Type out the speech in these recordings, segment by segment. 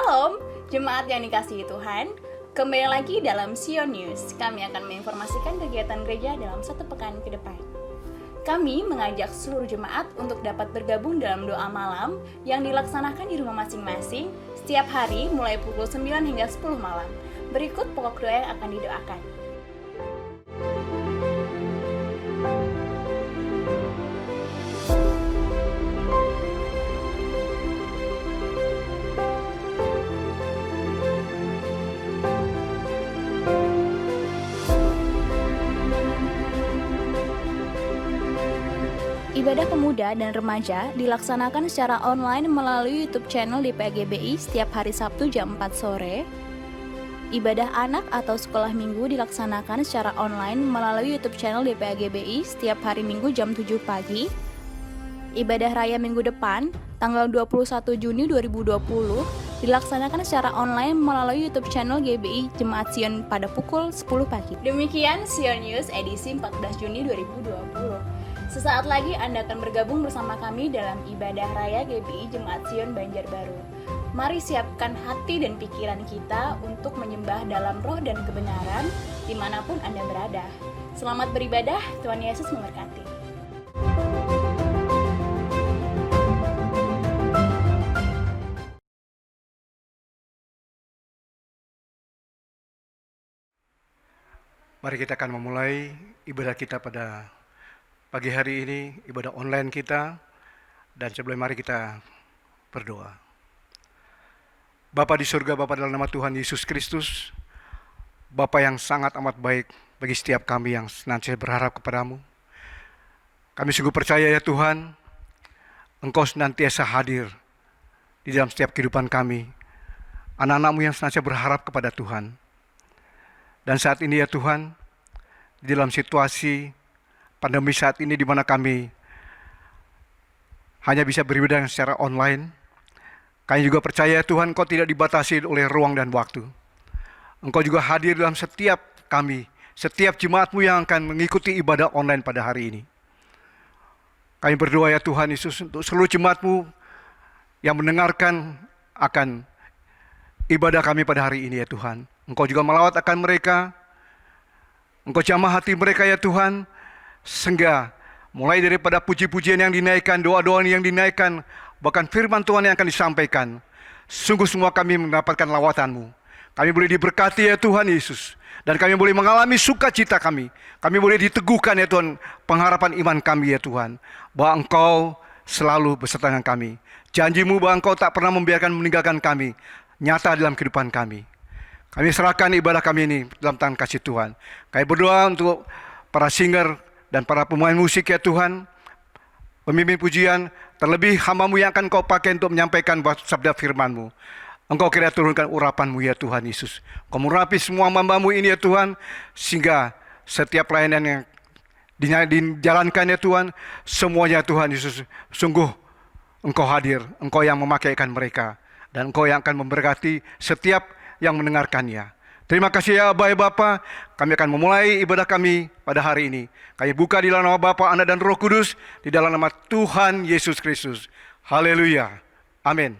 Shalom, jemaat yang dikasihi Tuhan. Kembali lagi dalam Sion News. Kami akan menginformasikan kegiatan gereja dalam satu pekan ke depan. Kami mengajak seluruh jemaat untuk dapat bergabung dalam doa malam yang dilaksanakan di rumah masing-masing setiap hari mulai pukul 9 hingga 10 malam. Berikut pokok doa yang akan didoakan. Ibadah pemuda dan remaja dilaksanakan secara online melalui YouTube channel DPAGBI setiap hari Sabtu jam 4 sore. Ibadah anak atau sekolah minggu dilaksanakan secara online melalui YouTube channel DPAGBI setiap hari Minggu jam 7 pagi. Ibadah raya minggu depan, tanggal 21 Juni 2020, dilaksanakan secara online melalui YouTube channel GBI Jemaat Sion pada pukul 10 pagi. Demikian Sion News edisi 14 Juni 2020. Sesaat lagi Anda akan bergabung bersama kami dalam ibadah raya GBI Jemaat Sion Banjarbaru. Mari siapkan hati dan pikiran kita untuk menyembah dalam roh dan kebenaran dimanapun Anda berada. Selamat beribadah, Tuhan Yesus memberkati. Mari kita akan memulai ibadah kita pada pagi hari ini, ibadah online kita, dan sebelum mari kita berdoa. Bapa di surga, Bapa dalam nama Tuhan Yesus Kristus, Bapa yang sangat amat baik bagi setiap kami yang senantiasa berharap kepadamu. Kami sungguh percaya ya Tuhan, Engkau senantiasa hadir di dalam setiap kehidupan kami, anak-anak-Mu yang senantiasa berharap kepada Tuhan. Dan saat ini ya Tuhan, di dalam situasi pandemi saat ini di mana kami hanya bisa beribadah secara online, kami juga percaya Tuhan Engkau tidak dibatasi oleh ruang dan waktu. Engkau juga hadir dalam setiap kami, setiap jemaat-Mu yang akan mengikuti ibadah online pada hari ini. Kami berdoa ya Tuhan Yesus untuk seluruh jemaat-Mu yang mendengarkan akan ibadah kami pada hari ini ya Tuhan. Engkau juga melawat akan mereka, Engkau jamah hati mereka ya Tuhan, sehingga mulai daripada puji-pujian yang dinaikkan, doa-doa yang dinaikkan, bahkan firman Tuhan yang akan disampaikan, sungguh semua kami mendapatkan lawatan-Mu. Kami boleh diberkati ya Tuhan Yesus, dan kami boleh mengalami sukacita kami. Kami boleh diteguhkan ya Tuhan, pengharapan iman kami ya Tuhan, bahwa Engkau selalu beserta dengan kami. Janji-Mu bahwa Engkau tak pernah membiarkan meninggalkan kami, nyata dalam kehidupan kami. Kami serahkan ibadah kami ini dalam tangan kasih Tuhan. Kami berdoa untuk para singer dan para pemain musik ya Tuhan, pemimpin pujian, terlebih hamba-Mu yang akan Kau pakai untuk menyampaikan sabda firman-Mu. Engkau kira turunkan urapan-Mu ya Tuhan Yesus. Kau merapi semua hamba-Mu ini ya Tuhan, sehingga setiap pelayanan yang dijalankan ya Tuhan, semuanya Tuhan Yesus, sungguh Engkau hadir, Engkau yang memakaikan mereka, dan Engkau yang akan memberkati setiap yang mendengarkannya. Terima kasih ya Aba ya Bapa, kami akan memulai ibadah kami pada hari ini. Kami buka di dalam nama Bapa, Anak dan Roh Kudus, di dalam nama Tuhan Yesus Kristus. Haleluya. Amin.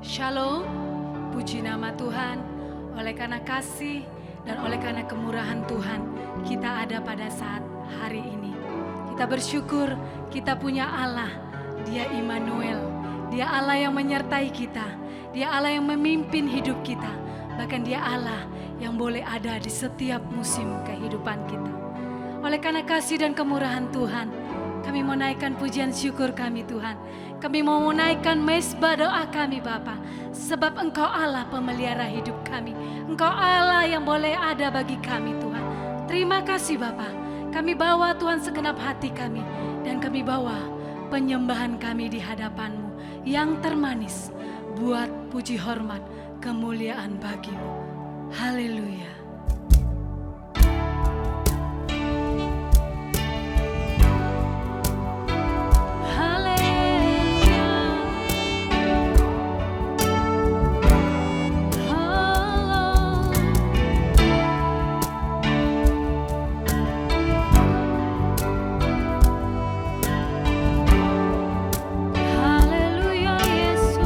Shalom, puji nama Tuhan. Oleh karena kasih dan oleh karena kemurahan Tuhan, kita ada pada saat hari ini. Kita bersyukur kita punya Allah, Dia Immanuel. Dia Allah yang menyertai kita. Dia Allah yang memimpin hidup kita. Bahkan Dia Allah yang boleh ada di setiap musim kehidupan kita. Oleh karena kasih dan kemurahan Tuhan, kami mau naikkan pujian syukur kami Tuhan. Kami mau menaikkan mezbah doa kami Bapa. Sebab Engkau Allah pemelihara hidup kami. Engkau Allah yang boleh ada bagi kami Tuhan. Terima kasih Bapa. Kami bawa Tuhan segenap hati kami. Dan kami bawa penyembahan kami di hadapan-Mu yang termanis. Buat puji hormat kemuliaan bagi-Mu. Haleluya. Haleluya Yesus.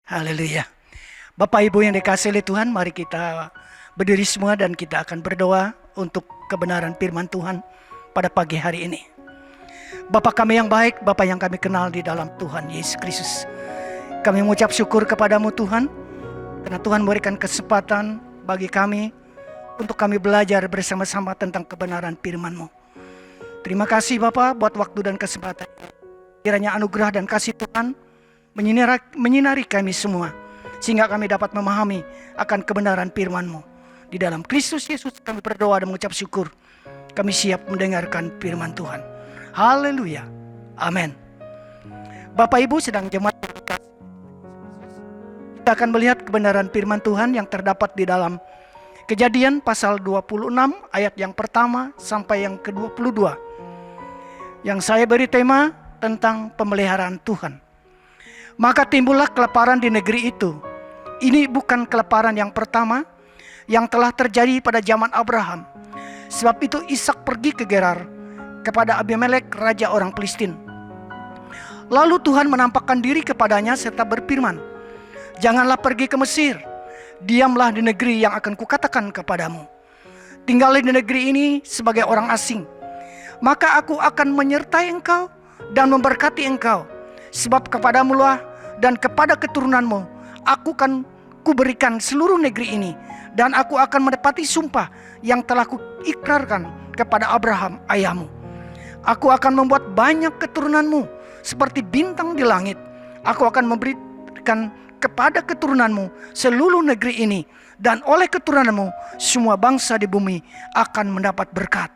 Haleluya. Bapak Ibu yang dikasihi oleh Tuhan, mari kita berdiri semua dan kita akan berdoa untuk kebenaran firman Tuhan pada pagi hari ini. Bapa kami yang baik, Bapa yang kami kenal di dalam Tuhan Yesus Kristus, kami mengucap syukur kepadamu Tuhan, karena Tuhan memberikan kesempatan bagi kami untuk kami belajar bersama-sama tentang kebenaran firman-Mu. Terima kasih Bapa buat waktu dan kesempatan. Kiranya anugerah dan kasih Tuhan menyinari kami semua, sehingga kami dapat memahami akan kebenaran firman-Mu. Di dalam Kristus Yesus kami berdoa dan mengucap syukur. Kami siap mendengarkan firman Tuhan. Haleluya. Amin. Bapak Ibu sedang jemaat, kita akan melihat kebenaran firman Tuhan yang terdapat di dalam Kejadian pasal 26 ayat yang pertama sampai yang ke-22. Yang saya beri tema tentang pemeliharaan Tuhan. Maka timbullah kelaparan di negeri itu. Ini bukan kelaparan yang pertama yang telah terjadi pada zaman Abraham. Sebab itu Ishak pergi ke Gerar kepada Abimelek, raja orang Filistin. Lalu Tuhan menampakkan diri kepadanya serta berfirman, "Janganlah pergi ke Mesir. Diamlah di negeri yang akan kukatakan kepadamu. Tinggallah di negeri ini sebagai orang asing. Maka aku akan menyertai engkau dan memberkati engkau. Sebab kepadamulah dan kepada keturunanmu aku akan kuberikan seluruh negeri ini. Dan aku akan menepati sumpah yang telah kuikrarkan kepada Abraham ayahmu. Aku akan membuat banyak keturunanmu seperti bintang di langit. Aku akan memberikan kepada keturunanmu seluruh negeri ini, dan oleh keturunanmu semua bangsa di bumi akan mendapat berkat.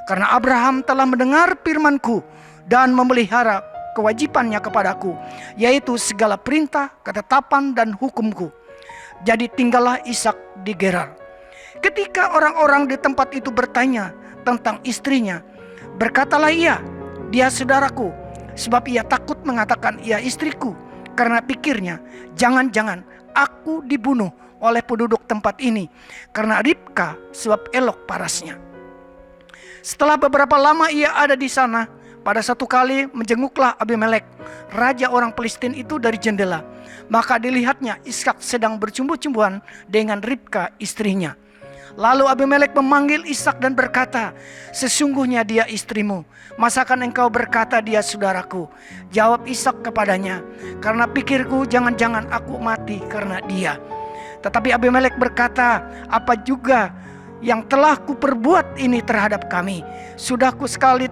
Karena Abraham telah mendengar firman-Ku dan memelihara kewajibannya kepadaku, yaitu segala perintah, ketetapan dan hukum-Ku. Jadi tinggallah Ishak di Gerar." Ketika orang-orang di tempat itu bertanya tentang istrinya, berkatalah ia, "Dia saudaraku," sebab ia takut mengatakan ia istriku, karena pikirnya, jangan-jangan aku dibunuh oleh penduduk tempat ini karena Ribka, sebab elok parasnya. Setelah beberapa lama ia ada di sana, pada satu kali menjenguklah Abimelek, raja orang Filistin itu dari jendela. Maka dilihatnya Ishak sedang bercumbu-cumbuan dengan Ribka istrinya. Lalu Abimelek memanggil Ishak dan berkata, "Sesungguhnya dia istrimu. Masakan engkau berkata dia saudaraku?" Jawab Ishak kepadanya, "Karena pikirku jangan-jangan aku mati karena dia." Tetapi Abimelek berkata, "Apa juga yang telah kuperbuat ini terhadap kami? Sudahku sekali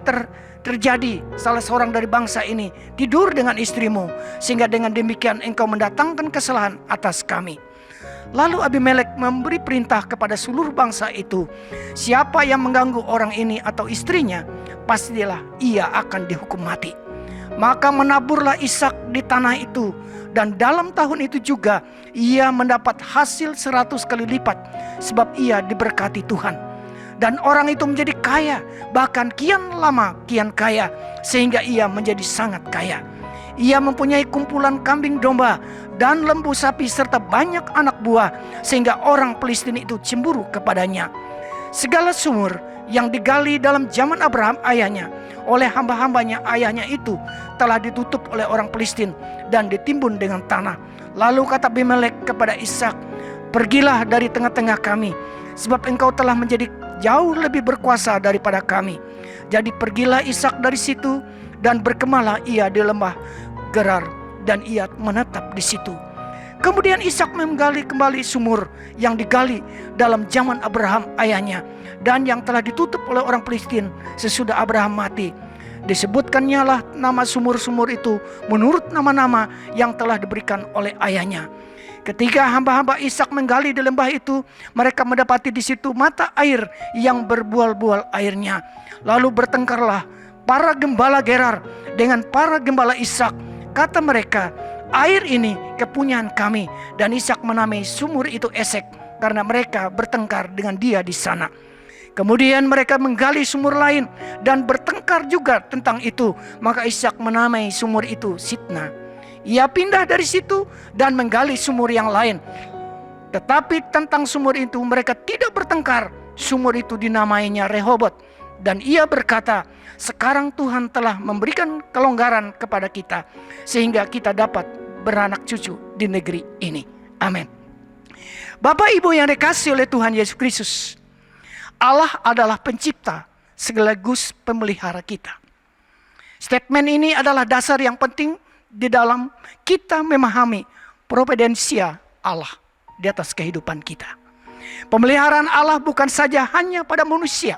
terjadi salah seorang dari bangsa ini tidur dengan istrimu, sehingga dengan demikian engkau mendatangkan kesalahan atas kami." Lalu Abimelek memberi perintah kepada seluruh bangsa itu, "Siapa yang mengganggu orang ini atau istrinya, pastilah ia akan dihukum mati." Maka menaburlah Ishak di tanah itu, dan dalam tahun itu juga ia mendapat hasil 100 kali lipat, sebab ia diberkati Tuhan. Dan orang itu menjadi kaya, bahkan kian lama kian kaya, sehingga ia menjadi sangat kaya. Ia mempunyai kumpulan kambing domba dan lembu sapi serta banyak anak buah, sehingga orang Filistin itu cemburu kepadanya. Segala sumur yang digali dalam zaman Abraham ayahnya oleh hamba-hambanya ayahnya itu telah ditutup oleh orang Filistin dan ditimbun dengan tanah. Lalu kata Abimelek kepada Ishak, "Pergilah dari tengah-tengah kami, sebab engkau telah menjadi jauh lebih berkuasa daripada kami." Jadi pergilah Ishak dari situ, dan berkemahlah ia di lembah Gerar, dan ia menetap di situ. Kemudian Ishak menggali kembali sumur yang digali dalam zaman Abraham ayahnya, dan yang telah ditutup oleh orang Filistin sesudah Abraham mati. Disebutkannya lah nama sumur-sumur itu menurut nama-nama yang telah diberikan oleh ayahnya. Ketika hamba-hamba Ishak menggali di lembah itu, mereka mendapati di situ mata air yang berbual-bual airnya. Lalu bertengkarlah para gembala Gerar dengan para gembala Ishak. Kata mereka, "Air ini kepunyaan kami." Dan Ishak menamai sumur itu Esek, karena mereka bertengkar dengan dia di sana. Kemudian mereka menggali sumur lain dan bertengkar juga tentang itu. Maka Ishak menamai sumur itu Sitna. Ia pindah dari situ dan menggali sumur yang lain. Tetapi tentang sumur itu mereka tidak bertengkar. Sumur itu dinamainya Rehobot. Dan ia berkata, "Sekarang Tuhan telah memberikan kelonggaran kepada kita, sehingga kita dapat beranak cucu di negeri ini. Amin. Bapak Ibu yang dikasihi oleh Tuhan Yesus Kristus, Allah adalah pencipta sekaligus pemelihara kita. Statement ini adalah dasar yang penting di dalam kita memahami providensia Allah di atas kehidupan kita. Pemeliharaan Allah bukan saja hanya pada manusia,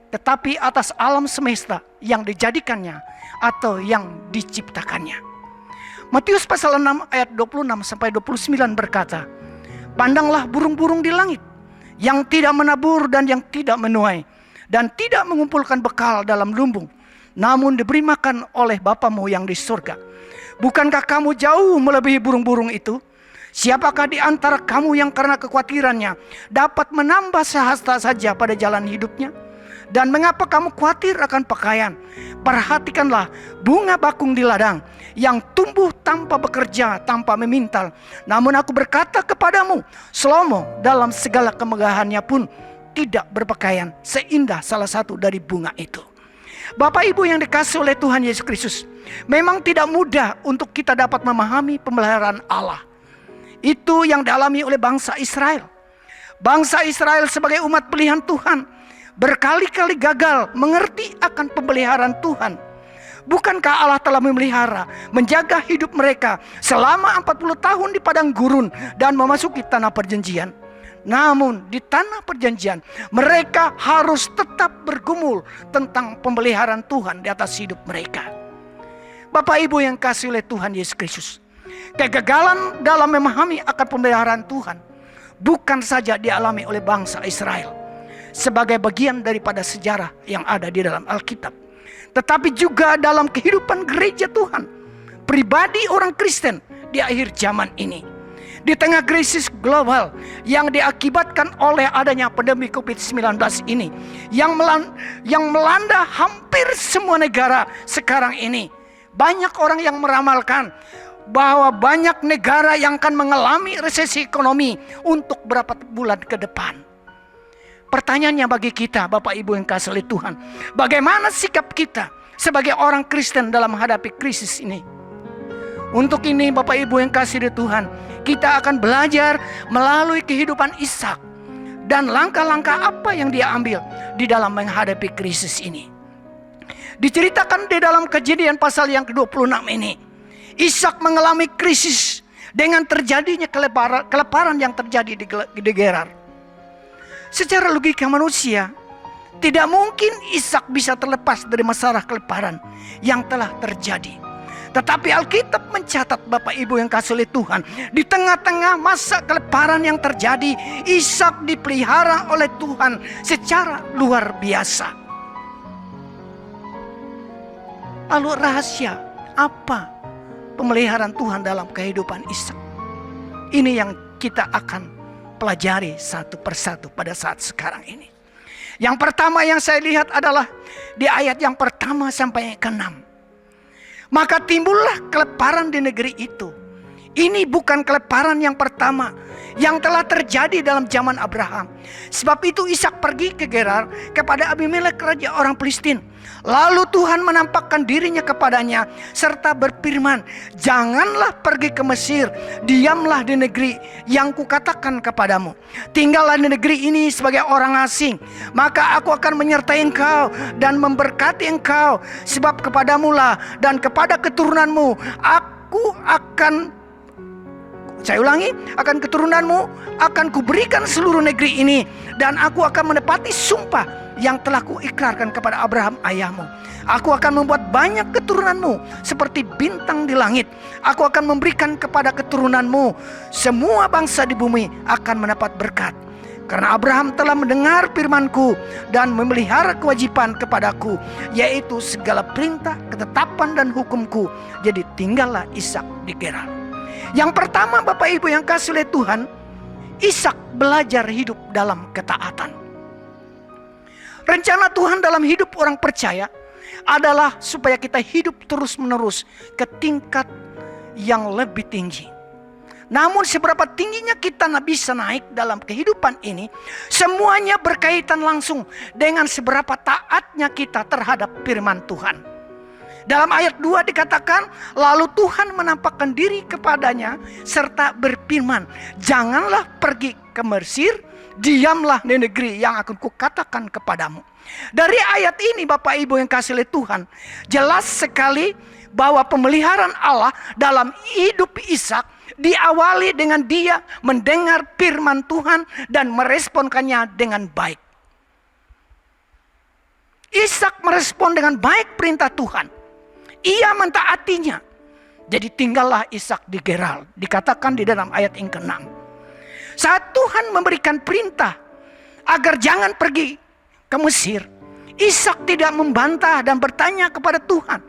tetapi atas alam semesta yang dijadikannya atau yang diciptakannya. Matius pasal 6 ayat 26 sampai 29 berkata, "Pandanglah burung-burung di langit yang tidak menabur dan yang tidak menuai dan tidak mengumpulkan bekal dalam lumbung, namun diberi makan oleh Bapamu yang di surga. Bukankah kamu jauh melebihi burung-burung itu? Siapakah di antara kamu yang karena kekhawatirannya dapat menambah sehasta saja pada jalan hidupnya? Dan mengapa kamu khawatir akan pakaian? Perhatikanlah bunga bakung di ladang yang tumbuh tanpa bekerja, tanpa memintal. Namun aku berkata kepadamu, Salomo dalam segala kemegahannya pun tidak berpakaian seindah salah satu dari bunga itu." Bapak Ibu yang dikasihi oleh Tuhan Yesus Kristus, memang tidak mudah untuk kita dapat memahami pemeliharaan Allah. Itu yang dialami oleh bangsa Israel. Bangsa Israel sebagai umat pilihan Tuhan berkali-kali gagal mengerti akan pemeliharaan Tuhan. Bukankah Allah telah memelihara, menjaga hidup mereka selama 40 tahun di padang gurun dan memasuki tanah perjanjian? Namun di tanah perjanjian mereka harus tetap bergumul tentang pemeliharaan Tuhan di atas hidup mereka. Bapak Ibu yang kasih oleh Tuhan Yesus Kristus, kegagalan dalam memahami akan pemeliharaan Tuhan bukan saja dialami oleh bangsa Israel sebagai bagian daripada sejarah yang ada di dalam Alkitab, tetapi juga dalam kehidupan gereja Tuhan, pribadi orang Kristen di akhir zaman ini. Di tengah krisis global yang diakibatkan oleh adanya pandemi COVID-19 ini, yang melanda hampir semua negara sekarang ini, banyak orang yang meramalkan bahwa banyak negara yang akan mengalami resesi ekonomi untuk beberapa bulan ke depan. Pertanyaannya bagi kita, Bapak Ibu yang kasih oleh Tuhan, bagaimana sikap kita sebagai orang Kristen dalam menghadapi krisis ini? Untuk ini Bapak Ibu yang kasih oleh Tuhan, kita akan belajar melalui kehidupan Ishak dan langkah-langkah apa yang dia ambil di dalam menghadapi krisis ini. Diceritakan di dalam Kejadian pasal yang ke-26 ini, Ishak mengalami krisis dengan terjadinya kelaparan yang terjadi di Gerar. Secara logika manusia, tidak mungkin Ishak bisa terlepas dari masalah kelaparan yang telah terjadi. Tetapi Alkitab mencatat, Bapak Ibu yang kasih oleh Tuhan, di tengah-tengah masa kelaparan yang terjadi, Ishak dipelihara oleh Tuhan secara luar biasa. Lalu rahasia apa pemeliharaan Tuhan dalam kehidupan Ishak? Ini yang kita akan pelajari satu persatu pada saat sekarang ini. Yang pertama yang saya lihat adalah di ayat yang pertama sampai ke-6. Maka timbullah kelaparan di negeri itu. Ini bukan kelaparan yang pertama yang telah terjadi dalam zaman Abraham. Sebab itu Ishak pergi ke Gerar kepada Abimelek raja orang Filistin. Lalu Tuhan menampakkan dirinya kepadanya serta berfirman, "Janganlah pergi ke Mesir, diamlah di negeri yang kukatakan kepadamu. Tinggallah di negeri ini sebagai orang asing. Maka aku akan menyertai engkau dan memberkati engkau. Sebab kepadamulah dan kepada keturunanmu aku akan," saya ulangi, "akan keturunanmu akan kuberikan seluruh negeri ini, dan aku akan menepati sumpah yang telah kuikrarkan kepada Abraham ayahmu. Aku akan membuat banyak keturunanmu seperti bintang di langit. Aku akan memberikan kepada keturunanmu semua bangsa di bumi akan mendapat berkat. Karena Abraham telah mendengar firmanku dan memelihara kewajiban kepadaku, yaitu segala perintah, ketetapan dan hukumku. Jadi tinggallah Ishak di Gerar." Yang pertama, Bapak Ibu yang kasih oleh Tuhan, Ishak belajar hidup dalam ketaatan. Rencana Tuhan dalam hidup orang percaya adalah supaya kita hidup terus-menerus ke tingkat yang lebih tinggi. Namun seberapa tingginya kita bisa naik dalam kehidupan ini, semuanya berkaitan langsung dengan seberapa taatnya kita terhadap firman Tuhan. Dalam ayat 2 dikatakan, lalu Tuhan menampakkan diri kepadanya serta berfirman, janganlah pergi ke Mesir, diamlah di negeri yang akan kukatakan kepadamu. Dari ayat ini Bapak Ibu yang kasih oleh Tuhan, jelas sekali bahwa pemeliharaan Allah dalam hidup Ishak diawali dengan dia mendengar firman Tuhan dan meresponkannya dengan baik. Ishak merespon dengan baik perintah Tuhan. Ia mentaatinya. Jadi tinggallah Ishak di Gerar. Dikatakan di dalam ayat yang ke-6. Saat Tuhan memberikan perintah agar jangan pergi ke Mesir, Ishak tidak membantah dan bertanya kepada Tuhan.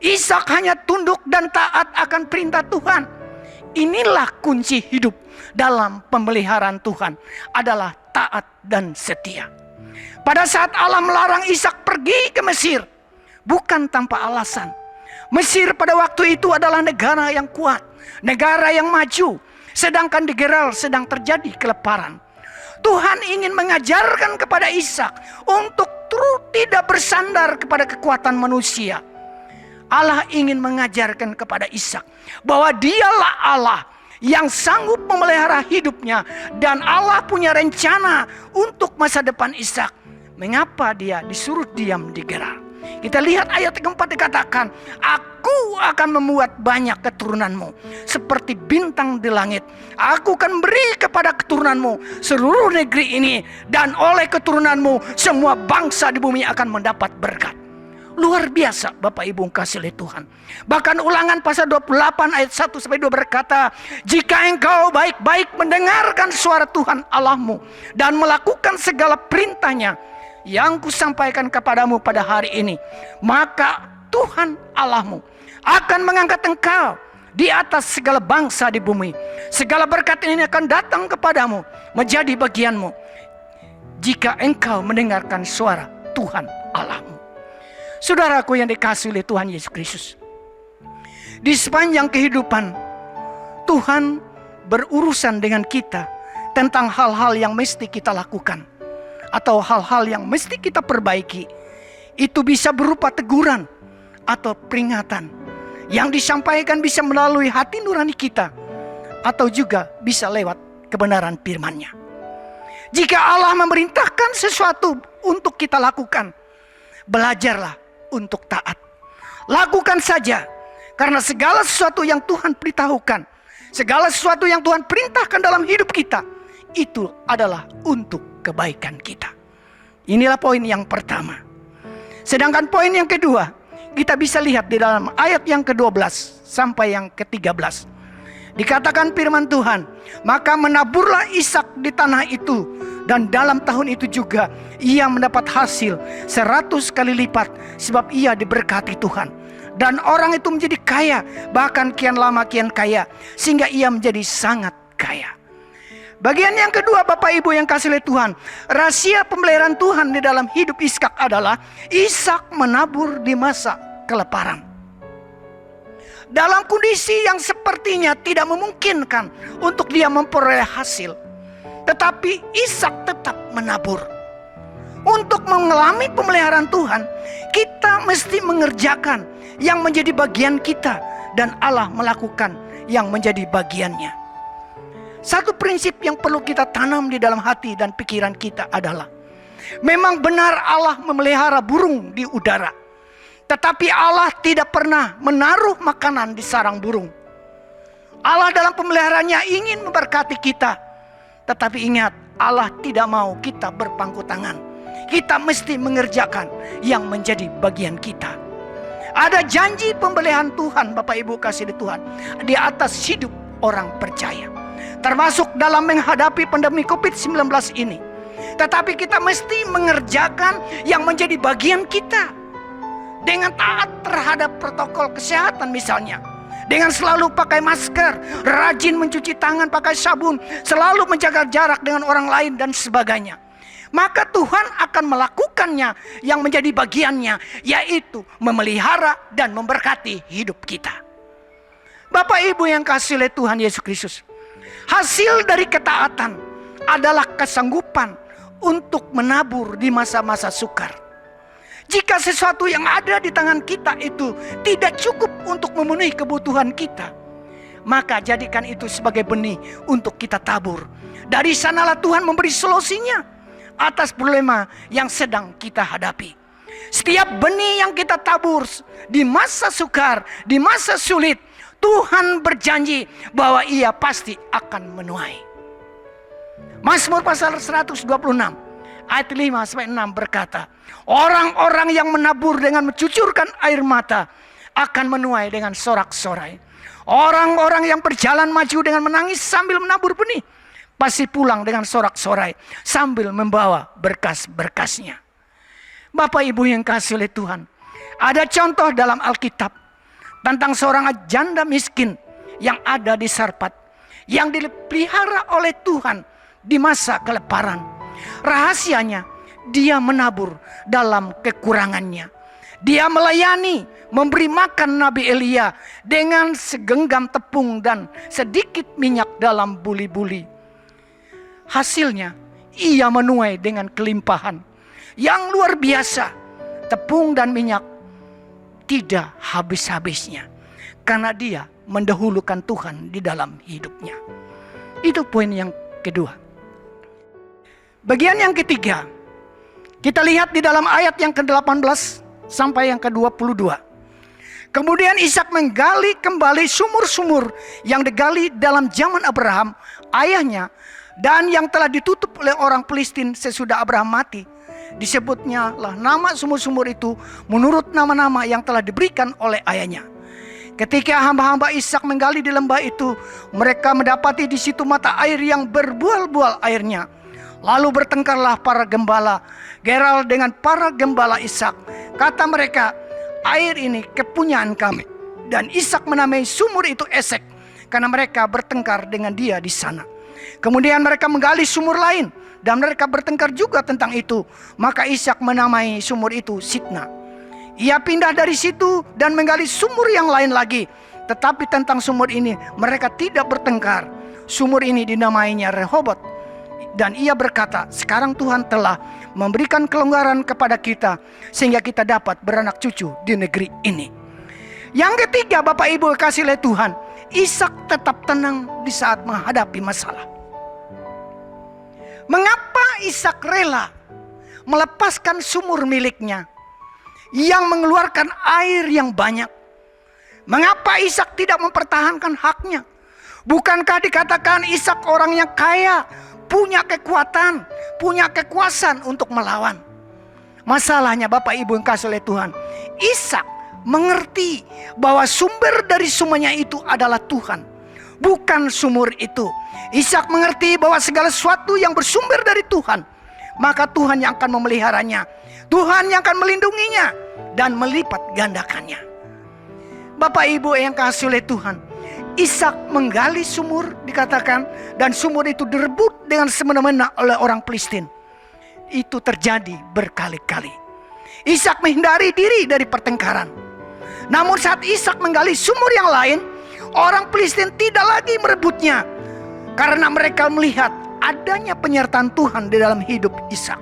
Ishak hanya tunduk dan taat akan perintah Tuhan. Inilah kunci hidup dalam pemeliharaan Tuhan, adalah taat dan setia. Pada saat Allah melarang Ishak pergi ke Mesir, bukan tanpa alasan. Mesir pada waktu itu adalah negara yang kuat, negara yang maju, sedangkan di Gerar sedang terjadi kelaparan. Tuhan ingin mengajarkan kepada Ishak untuk tidak bersandar kepada kekuatan manusia. Allah ingin mengajarkan kepada Ishak bahwa dialah Allah yang sanggup memelihara hidupnya, dan Allah punya rencana untuk masa depan Ishak. Mengapa dia disuruh diam di Gerar? Kita lihat ayat keempat dikatakan, aku akan membuat banyak keturunanmu seperti bintang di langit. Aku akan beri kepada keturunanmu seluruh negeri ini, dan oleh keturunanmu semua bangsa di bumi akan mendapat berkat. Luar biasa Bapak Ibu kasih oleh Tuhan. Bahkan Ulangan pasal 28 ayat 1-2 berkata, jika engkau baik-baik mendengarkan suara Tuhan Allahmu dan melakukan segala perintahnya yang kusampaikan kepadamu pada hari ini, maka Tuhan Allahmu akan mengangkat engkau di atas segala bangsa di bumi. Segala berkat ini akan datang kepadamu menjadi bagianmu jika engkau mendengarkan suara Tuhan Allahmu. Saudaraku yang dikasihi oleh Tuhan Yesus Kristus, di sepanjang kehidupan Tuhan berurusan dengan kita tentang hal-hal yang mesti kita lakukan atau hal-hal yang mesti kita perbaiki. Itu bisa berupa teguran atau peringatan yang disampaikan bisa melalui hati nurani kita, atau juga bisa lewat kebenaran firman-Nya. Jika Allah memerintahkan sesuatu untuk kita lakukan, belajarlah untuk taat. Lakukan saja, karena segala sesuatu yang Tuhan beritahukan, segala sesuatu yang Tuhan perintahkan dalam hidup kita, itu adalah untuk kebaikan kita. Inilah poin yang pertama. Sedangkan poin yang kedua, kita bisa lihat di dalam ayat yang ke-12 sampai yang ke-13. Dikatakan firman Tuhan, maka menaburlah Ishak di tanah itu, dan dalam tahun itu juga ia mendapat hasil 100 kali lipat, sebab ia diberkati Tuhan. Dan orang itu menjadi kaya, bahkan kian lama kian kaya, sehingga ia menjadi sangat kaya. Bagian yang kedua Bapak Ibu yang kasih oleh Tuhan, rahasia pemeliharaan Tuhan di dalam hidup Ishak adalah Ishak menabur di masa kelaparan. Dalam kondisi yang sepertinya tidak memungkinkan untuk dia memperoleh hasil, tetapi Ishak tetap menabur. Untuk mengalami pemeliharaan Tuhan, kita mesti mengerjakan yang menjadi bagian kita, dan Allah melakukan yang menjadi bagiannya. Satu prinsip yang perlu kita tanam di dalam hati dan pikiran kita adalah, memang benar Allah memelihara burung di udara, tetapi Allah tidak pernah menaruh makanan di sarang burung. Allah dalam pemeliharaannya ingin memberkati kita, tetapi ingat, Allah tidak mau kita berpangku tangan. Kita mesti mengerjakan yang menjadi bagian kita. Ada janji pembelian Tuhan Bapak Ibu kasih di Tuhan di atas hidup orang percaya, termasuk dalam menghadapi pandemi COVID-19 ini. Tetapi kita mesti mengerjakan yang menjadi bagian kita, dengan taat terhadap protokol kesehatan misalnya, dengan selalu pakai masker, rajin mencuci tangan pakai sabun, selalu menjaga jarak dengan orang lain dan sebagainya. Maka Tuhan akan melakukannya yang menjadi bagiannya, yaitu memelihara dan memberkati hidup kita. Bapak Ibu yang kasih oleh Tuhan Yesus Kristus, hasil dari ketaatan adalah kesanggupan untuk menabur di masa-masa sukar. Jika sesuatu yang ada di tangan kita itu tidak cukup untuk memenuhi kebutuhan kita, maka jadikan itu sebagai benih untuk kita tabur. Dari sanalah Tuhan memberi solusinya atas problema yang sedang kita hadapi. Setiap benih yang kita tabur di masa sukar, di masa sulit, Tuhan berjanji bahwa Ia pasti akan menuai. Mazmur pasal 126 ayat 5-6 berkata, orang-orang yang menabur dengan mencucurkan air mata akan menuai dengan sorak-sorai. Orang-orang yang berjalan maju dengan menangis sambil menabur benih pasti pulang dengan sorak-sorai sambil membawa berkas-berkasnya. Bapak Ibu yang kasih oleh Tuhan, ada contoh dalam Alkitab tentang seorang janda miskin yang ada di Sarpat, yang dipelihara oleh Tuhan di masa kelaparan. Rahasianya, dia menabur dalam kekurangannya. Dia melayani, memberi makan Nabi Elia dengan segenggam tepung dan sedikit minyak dalam buli-buli. Hasilnya, ia menuai dengan kelimpahan yang luar biasa. Tepung dan minyak tidak habis-habisnya, karena dia mendahulukan Tuhan di dalam hidupnya. Itu poin yang kedua. Bagian yang ketiga, kita lihat di dalam ayat yang ke-18 sampai yang ke-22. Kemudian Ishak menggali kembali sumur-sumur yang digali dalam zaman Abraham, ayahnya, dan yang telah ditutup oleh orang Filistin sesudah Abraham mati. Disebutnya lah nama sumur-sumur itu menurut nama-nama yang telah diberikan oleh ayahnya. Ketika hamba-hamba Ishak menggali di lembah itu, mereka mendapati di situ mata air yang berbual-bual airnya. Lalu bertengkarlah para gembala Geral dengan para gembala Ishak. Kata mereka, air ini kepunyaan kami. Dan Ishak menamai sumur itu Esek, karena mereka bertengkar dengan dia di sana. Kemudian mereka menggali sumur lain, dan mereka bertengkar juga tentang itu. Maka Ishak menamai sumur itu Sitna. Ia pindah dari situ dan menggali sumur yang lain lagi. Tetapi tentang sumur ini mereka tidak bertengkar. Sumur ini dinamainya Rehobot. Dan ia berkata, sekarang Tuhan telah memberikan kelonggaran kepada kita, sehingga kita dapat beranak cucu di negeri ini. Yang ketiga, Bapak Ibu kasih oleh Tuhan, Ishak tetap tenang di saat menghadapi masalah. Mengapa Ishak rela melepaskan sumur miliknya yang mengeluarkan air yang banyak? Mengapa Ishak tidak mempertahankan haknya? Bukankah dikatakan Ishak orang yang kaya, punya kekuatan, punya kekuasaan untuk melawan? Masalahnya Bapak Ibu yang kasih oleh Tuhan, Ishak mengerti bahwa sumber dari semuanya itu adalah Tuhan, bukan sumur itu. Ishak mengerti bahwa segala sesuatu yang bersumber dari Tuhan, maka Tuhan yang akan memeliharanya, Tuhan yang akan melindunginya dan melipat gandakannya. Bapak Ibu yang kasih oleh Tuhan, Ishak menggali sumur dikatakan, dan sumur itu direbut dengan semena-mena oleh orang Filistin. Itu terjadi berkali-kali. Ishak menghindari diri dari pertengkaran. Namun saat Ishak menggali sumur yang lain, orang Filistin tidak lagi merebutnya, karena mereka melihat adanya penyertaan Tuhan di dalam hidup Ishak.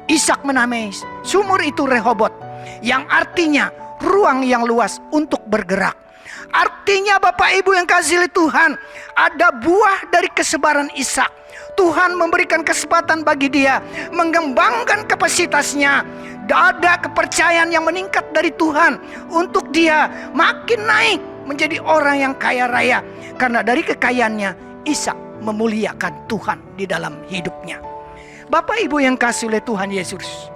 Ishak menamai sumur itu Rehobot, yang artinya ruang yang luas untuk bergerak. Artinya Bapak Ibu yang kasih oleh Tuhan, ada buah dari kesabaran Ishak. Tuhan memberikan kesempatan bagi dia mengembangkan kapasitasnya. Ada kepercayaan yang meningkat dari Tuhan untuk dia makin naik menjadi orang yang kaya raya. Karena dari kekayaannya Ishak memuliakan Tuhan di dalam hidupnya. Bapak Ibu yang kasih oleh Tuhan Yesus,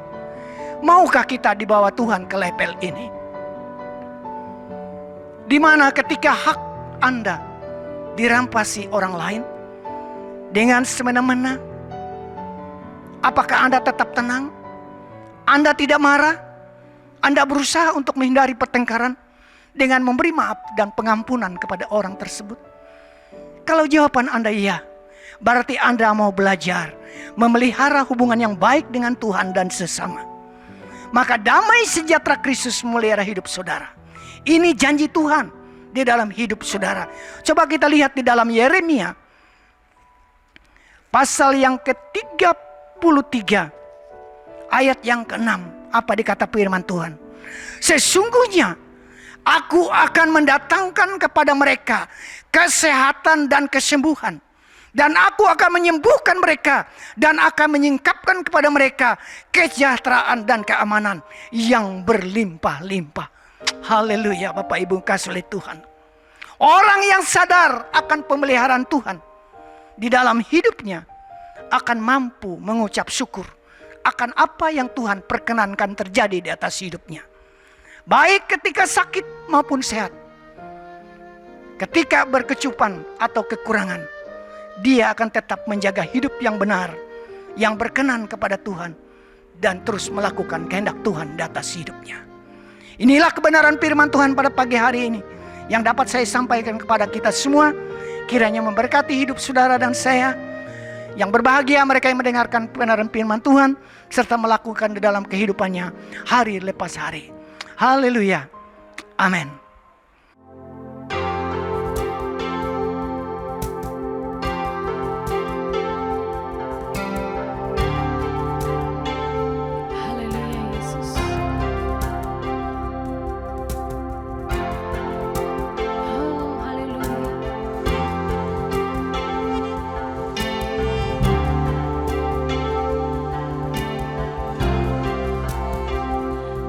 maukah kita dibawa Tuhan ke level ini? Di mana ketika hak Anda dirampasi orang lain dengan semena-mena, apakah Anda tetap tenang? Anda tidak marah? Anda berusaha untuk menghindari pertengkaran dengan memberi maaf dan pengampunan kepada orang tersebut? Kalau jawaban Anda iya, berarti Anda mau belajar memelihara hubungan yang baik dengan Tuhan dan sesama. Maka damai sejahtera Kristus memelihara hidup saudara. Ini janji Tuhan di dalam hidup saudara. Coba kita lihat di dalam Yeremia pasal yang ke-33 ayat yang ke-6. Apa dikata firman Tuhan? Sesungguhnya aku akan mendatangkan kepada mereka kesehatan dan kesembuhan. Dan aku akan menyembuhkan mereka dan akan menyingkapkan kepada mereka kesejahteraan dan keamanan yang berlimpah-limpah. Haleluya, Bapak Ibu kasih oleh Tuhan. Orang yang sadar akan pemeliharaan Tuhan di dalam hidupnya akan mampu mengucap syukur akan apa yang Tuhan perkenankan terjadi di atas hidupnya. Baik ketika sakit maupun sehat. Ketika berkecupan atau kekurangan, dia akan tetap menjaga hidup yang benar, yang berkenan kepada Tuhan, dan terus melakukan kehendak Tuhan di atas hidupnya. Inilah kebenaran firman Tuhan pada pagi hari ini yang dapat saya sampaikan kepada kita semua. Kiranya memberkati hidup saudara dan saya. Yang berbahagia mereka yang mendengarkan kebenaran firman Tuhan serta melakukan di dalam kehidupannya hari lepas hari. Haleluya. Amin. Haleluya Yesus. Oh, haleluya.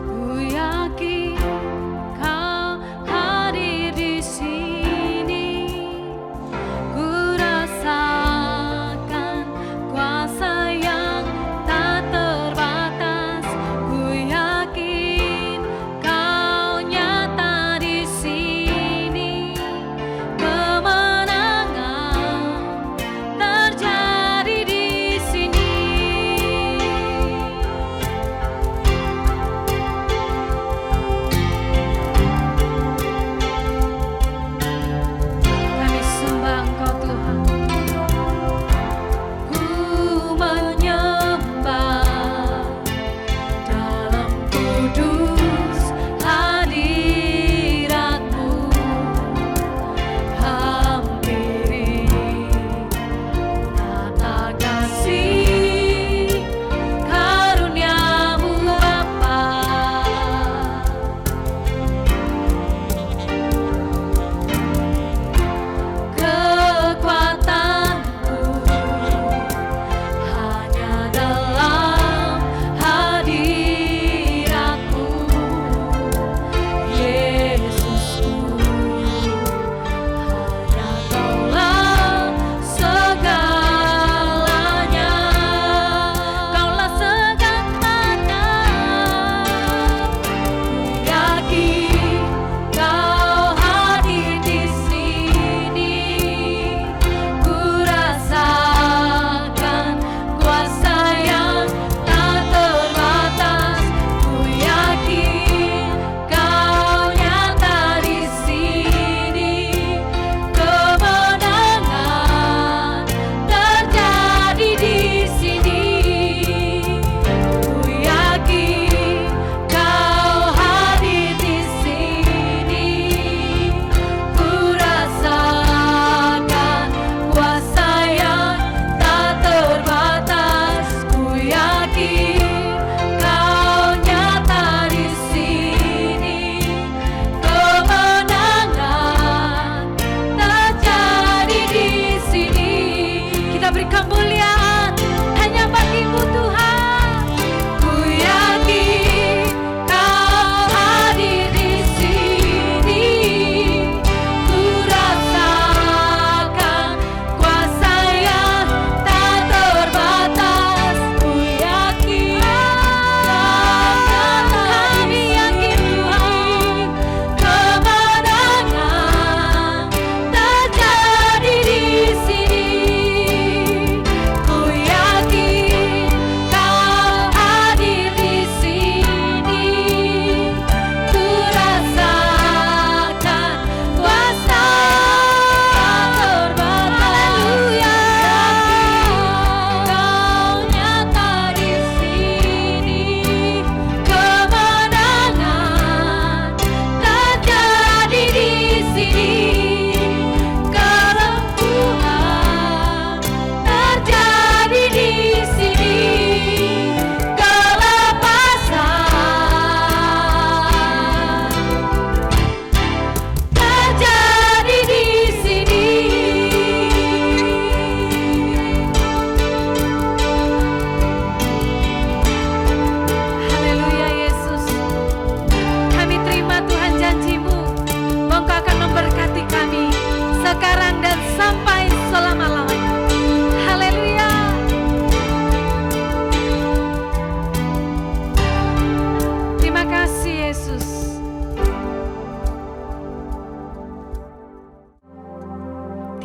Ku yakin Kau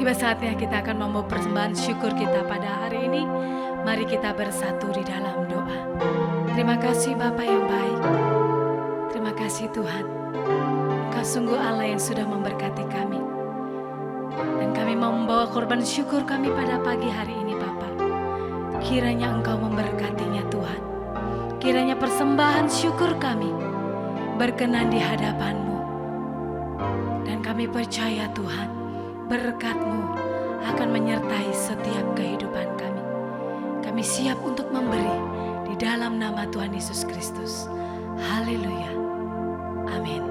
Tiba saatnya kita akan membawa persembahan syukur kita pada hari ini. Mari kita bersatu di dalam doa. Terima kasih Bapa yang baik. Terima kasih Tuhan. Engkau sungguh Allah yang sudah memberkati kami. Dan kami mau membawa korban syukur kami pada pagi hari ini Bapa. Kiranya Engkau memberkatinya Tuhan. Kiranya persembahan syukur kami berkenan di hadapan-Mu. Dan kami percaya Tuhan, berkat-Mu akan menyertai setiap kehidupan kami. Kami siap untuk memberi di dalam nama Tuhan Yesus Kristus. Haleluya. Amin.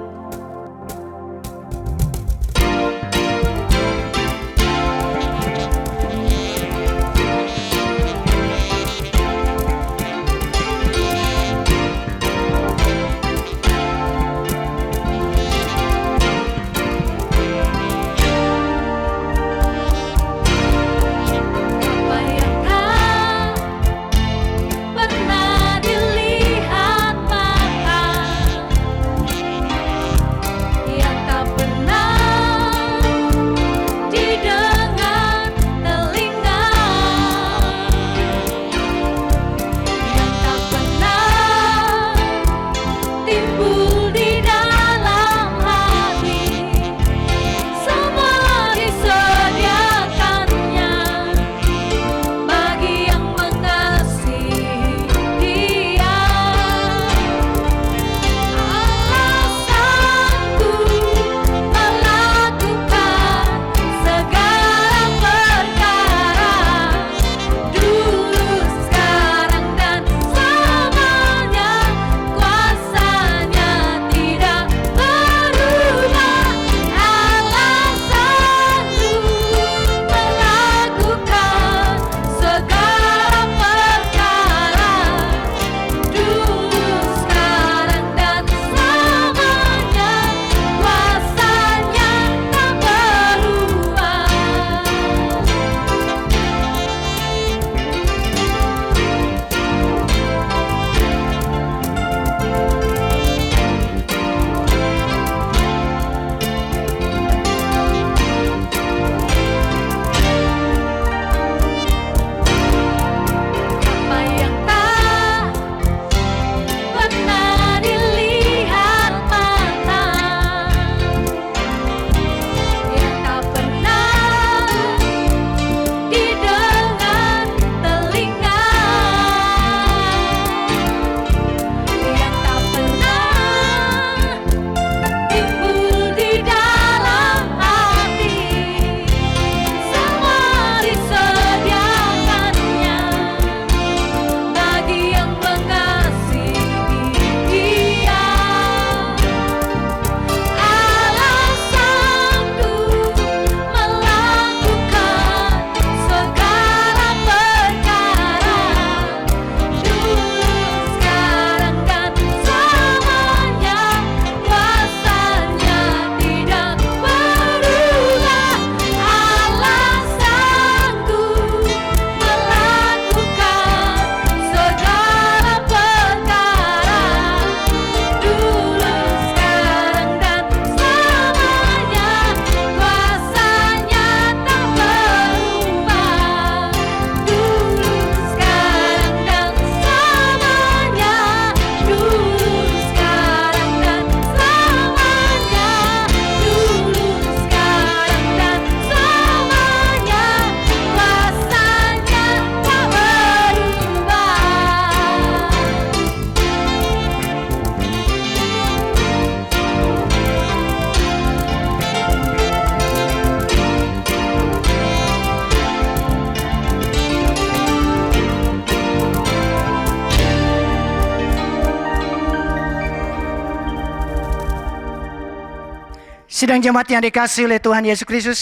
Sidang jemaat yang dikasihi oleh Tuhan Yesus Kristus,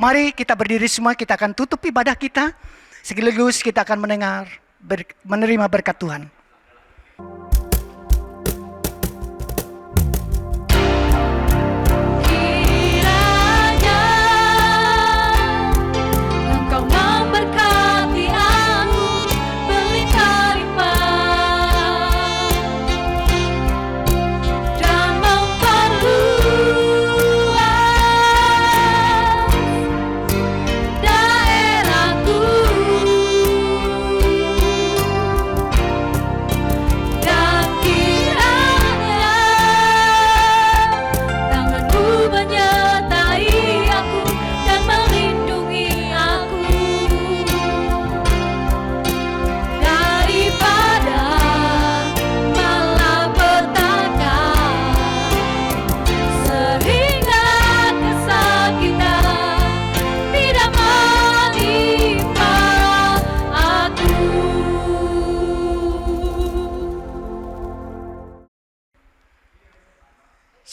mari kita berdiri semua, kita akan tutup ibadah kita, sekaligus kita akan menerima berkat Tuhan.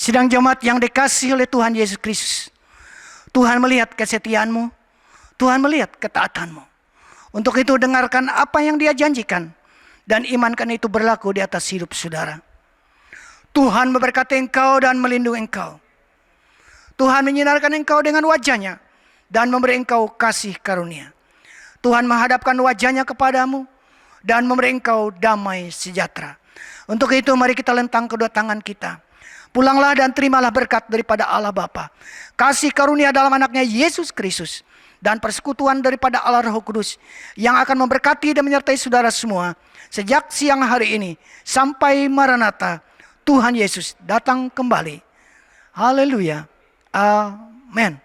Sidang jemaat yang dikasihi oleh Tuhan Yesus Kristus, Tuhan melihat kesetiaanmu, Tuhan melihat ketaatanmu. Untuk itu dengarkan apa yang Dia janjikan dan imankan itu berlaku di atas hidup saudara. Tuhan memberkati engkau dan melindungi engkau. Tuhan menyinarkan engkau dengan wajah-Nya dan memberi engkau kasih karunia. Tuhan menghadapkan wajah-Nya kepadamu dan memberi engkau damai sejahtera. Untuk itu mari kita lentang kedua tangan kita. Pulanglah dan terimalah berkat daripada Allah Bapa, kasih karunia dalam anaknya Yesus Kristus, dan persekutuan daripada Allah Roh Kudus yang akan memberkati dan menyertai saudara semua sejak siang hari ini sampai Maranatha, Tuhan Yesus datang kembali. Haleluya. Amen.